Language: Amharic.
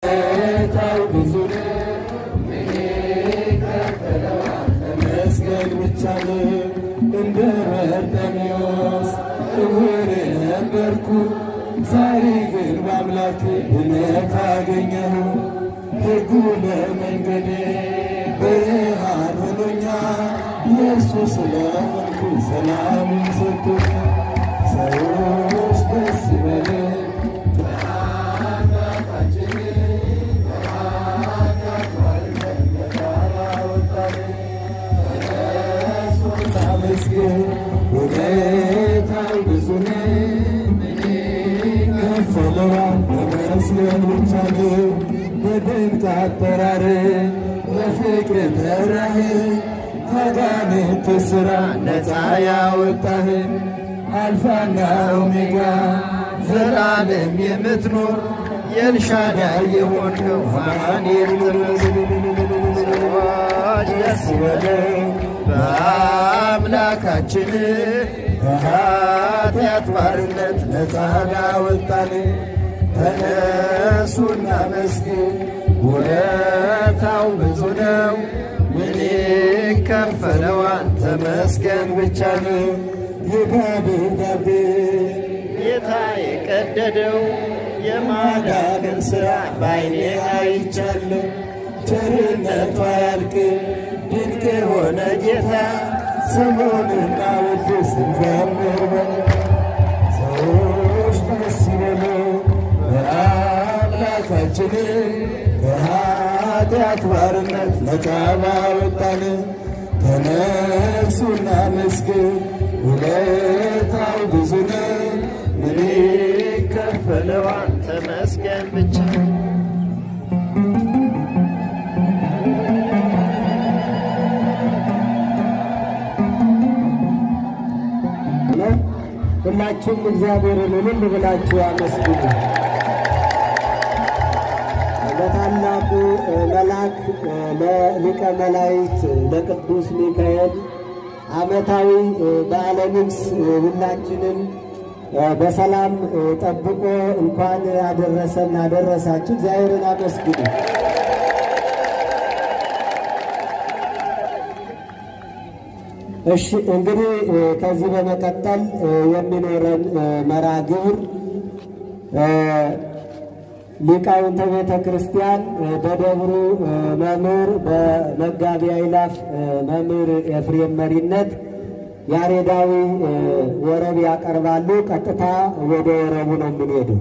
ብዙ ተመስገን ብቻ ነው። እንደ በርጤሜዎስ ዕውር ነበርኩ፣ ዛሬ ግን በአምላክ ድነት አገኘሁ። ሕጉ ለመንገዴ ብርሃን ሆኖኛል፣ የእርሱ ስለሆንኩ ሰላሙን ሰጥቶኛል። ሰዎች ደስ ይበለን ውለታው ብዙ ነው፣ ከፈለዋል ተመስገን ብቻ ነው። በድንቅ አጠራር በፍቅር ጠራህ፣ ከአጋንንት ሥራ ነፃ ያወጣህ። አልፋና ኦሜጋ ዘላለም የምትኖር ኤልሻዳይ የሆንከው አማኑኤል ተመስገን። ደስ ይበለን በአምላካችን ከኃጢአት ባርነት ነፃ ላወጣን። ተነሱና መስግን ውለታው ብዙ ነው፣ ምን ይከፈለዋል? ተመስገን ብቻ ነው። የደብዳቤ ጌታ የቀደደው የማዳንን ሥራ በዓይኔ አይቻለሁ። ቸርነቱ አያልቅም ድንቅ የሆነ ጌታ ስሙንና ውድስ እንዘምር። ሰዎች ደስ ይበሉ በአምላካችን ከኃጢአት ባርነት ነፃ ባወጣን። ተነሱና መስግን ውለታው ብዙ ነው፣ ምን ይከፈለዋል? ተመስገን ብቻ። ሁላችሁም እግዚአብሔርን እልል ብላችሁ አመስግኑ። ለታላቁ መልአክ ለሊቀ መላእክት ለቅዱስ ሚካኤል ዓመታዊ በዓለ ንግሥ ሁላችንም በሰላም ጠብቆ እንኳን አደረሰን አደረሳችሁ። እግዚአብሔርን አመስግኑ። እሺ እንግዲህ ከዚህ በመቀጠል የሚኖረን መርሐ ግብር ሊቃውንተ ቤተ ክርስቲያን በደብሩ መምህር በመጋቢ አእላፍ መምህር ኤፍሬም መሪነት ያሬዳዊ ወረብ ያቀርባሉ። ቀጥታ ወደ ወረቡ ነው የምንሄደው።